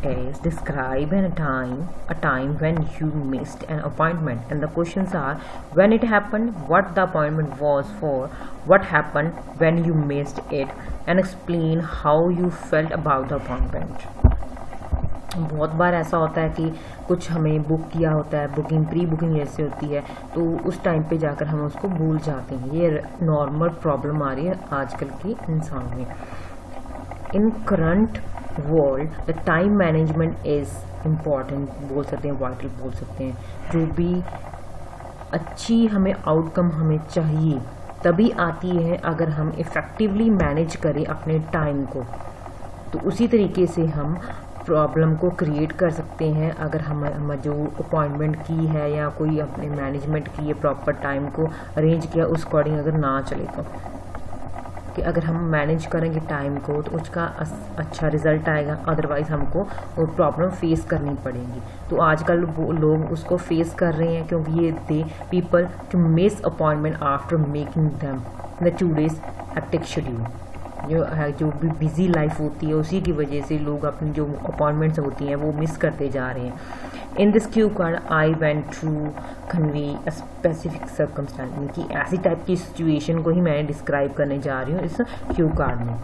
is describe a time when you missed an appointment, and the questions are when it happened, what the appointment was for, what happened when you missed it, and explain how you felt about the appointment. बहुत बार ऐसा होता है कि कुछ हमें book किया होता है, बुकिंग प्री बुकिंग जैसे होती है, तो उस टाइम पे जाकर हम उसको भूल जाते हैं. ये नॉर्मल प्रॉब्लम आ रही है आजकल के इंसान में. In current world the time management is important बोल सकते हैं, वाइटल बोल सकते हैं. जो भी अच्छी हमें आउटकम हमें चाहिए तभी आती है अगर हम इफ़ेक्टिवली मैनेज करें अपने टाइम को. तो उसी तरीके से हम प्रॉब्लम को क्रिएट कर सकते हैं अगर हम जो अपॉइंटमेंट की है या कोई अपने मैनेजमेंट की है, प्रॉपर टाइम को अरेंज किया, उस अकॉर्डिंग अगर ना चले तो. कि अगर हम मैनेज करेंगे टाइम को तो उसका अच्छा रिजल्ट आएगा, अदरवाइज हमको वो प्रॉब्लम फेस करनी पड़ेगी. तो आजकल वो लोग उसको फेस कर रहे हैं क्योंकि ये they people to miss appointment after making them the 2 days hectic schedule. जो भी बिजी लाइफ होती है उसी की वजह से लोग अपनी जो अपॉइंटमेंट्स होती हैं वो मिस करते जा रहे हैं. In this cue card I went to convey a specific circumstance, कि ऐसी टाइप की सिचुएशन को ही मैं डिस्क्राइब करने जा रही हूँ इस क्यू कार्ड में.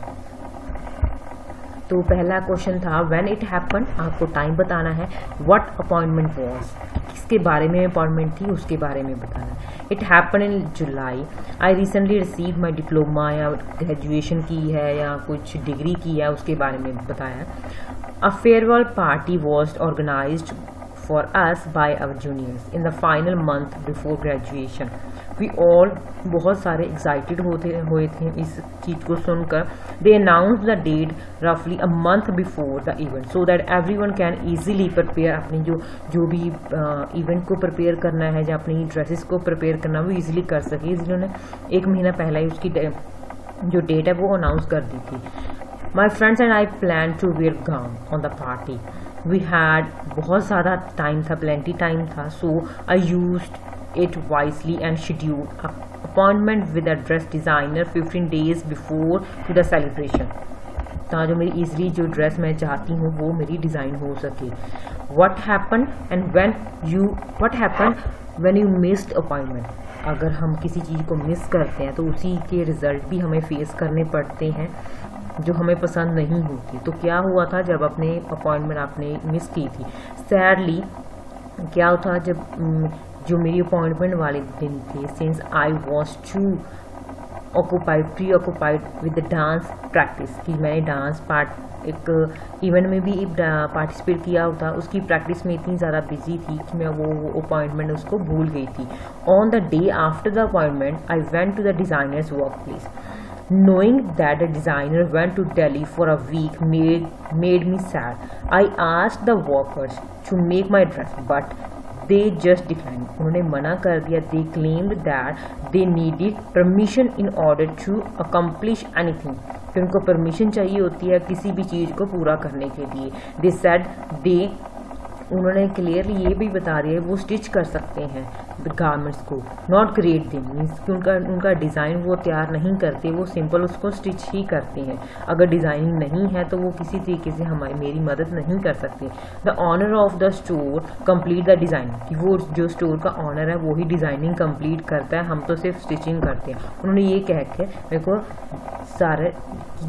तो पहला क्वेश्चन था व्हेन इट हैपन, आपको टाइम बताना है. व्हाट अपॉइंटमेंट वाज, किसके बारे में अपॉइंटमेंट थी उसके बारे में बताना है. It happen in July, I recently receive my diploma, या ग्रेजुएशन की है या कुछ डिग्री की है उसके बारे में बताया. A farewell party was organised for us by our juniors in the final month before graduation. We all बहुत सारे एक्साइटेड हुए थे इस चीज़ को सुनकर. They announced the date roughly a month before the event so that everyone can easily prepare. अपनी जो भी इवेंट को प्रिपेयर करना है या अपनी ड्रेसेस को प्रिपेयर करना वो इजीली कर सके. इन्होंने 1 महीना पहले ही उसकी जो डेट है वो अनाउंस कर दी थी. My friends and I planned to wear gown on the party. We had बहुत ज़्यादा टाइम था, plenty टाइम था, so I used it wisely and scheduled an appointment with a dress designer 15 days before to the celebration. ताकि जो मेरी easily जो dress मैं चाहती हूँ वो मेरी डिज़ाइन हो सके. What happened when you missed appointment? अगर हम किसी चीज़ को मिस करते हैं तो उसी के रिज़ल्ट भी हमें फेस करने पड़ते हैं जो हमें पसंद नहीं होती. तो क्या हुआ था जब अपने अपॉइंटमेंट आपने मिस की थी. सैडली क्या था जब जो मेरी अपॉइंटमेंट वाले दिन थे, since I was too preoccupied with the dance practice, कि मैंने डांस एक इवेंट में भी पार्टिसिपेट किया होता, उसकी प्रैक्टिस में इतनी ज़्यादा बिजी थी कि मैं वो अपॉइंटमेंट उसको भूल गई थी. On the day after the appointment I went to the designer's work place. Knowing that the designer went to Delhi for a week made me sad. I asked the workers to make my dress, but they just declined. उन्होंने मना कर दिया. They claimed that they needed permission in order to accomplish anything. कि उनको permission चाहिए होती है किसी भी चीज़ को पूरा करने के लिए. They said उन्होंने क्लियरली ये भी बता दिया वो स्टिच कर सकते हैं गारमेंट्स को, नॉट क्रिएट देम, मीन्स कि उनका डिज़ाइन वो तैयार नहीं करते, वो सिंपल उसको स्टिच ही करते हैं. अगर डिज़ाइनिंग नहीं है तो वो किसी तरीके से मेरी मदद नहीं कर सकते. The owner of the store complete the design, कि वो जो स्टोर का ऑनर है वो ही डिज़ाइनिंग कंप्लीट करता है, हम तो सिर्फ स्टिचिंग करते हैं. उन्होंने ये कह के मेरे को सारे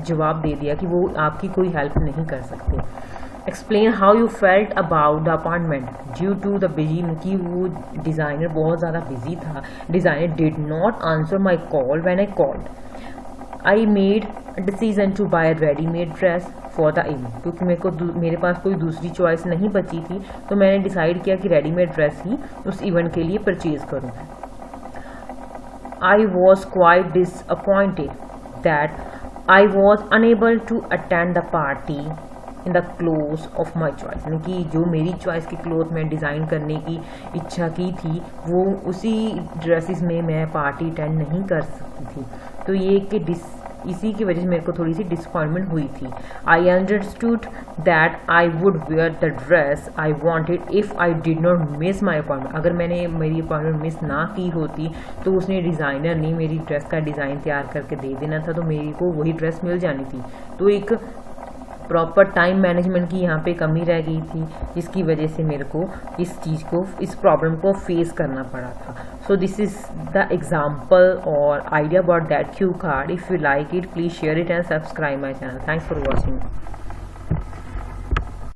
जवाब दे दिया कि वो आपकी कोई हेल्प नहीं कर सकते. Explain how you felt about the appointment due to the busy, कि वो डिज़ाइनर बहुत ज़्यादा बिजी था. Designer did not answer my call when I called. I made decision to buy readymade dress for the event, क्योंकि मेरे पास कोई दूसरी choice नहीं बची थी, तो मैंने डिसाइड किया कि रेडीमेड ड्रेस ही उस इवेंट के लिए परचेज करूँ. I was quite disappointed that I was unable to attend the party in the cloth of my choice, यानी कि जो मेरी चॉइस की क्लोथ में डिज़ाइन करने की इच्छा की थी वो उसी ड्रेसेस में मैं पार्टी अटेंड नहीं कर सकती थी. तो ये कि इसी की वजह से मेरे को थोड़ी सी डिसअपॉइंटमेंट हुई थी. I understood that I would wear the dress I wanted if I did not miss my appointment. अगर मैंने मेरी अपॉइंटमेंट मिस ना की होती तो उसने डिज़ाइनर ने मेरी ड्रेस का डिज़ाइन तैयार करके दे देना था, तो मेरे को वही ड्रेस मिल जानी थी. तो एक प्रॉपर टाइम मैनेजमेंट की यहाँ पे कमी रह गई थी, जिसकी वजह से मेरे को इस प्रॉब्लम को फेस करना पड़ा था. So this is the example और idea about that Q card. If you like it, please share it and subscribe my channel. Thanks for watching.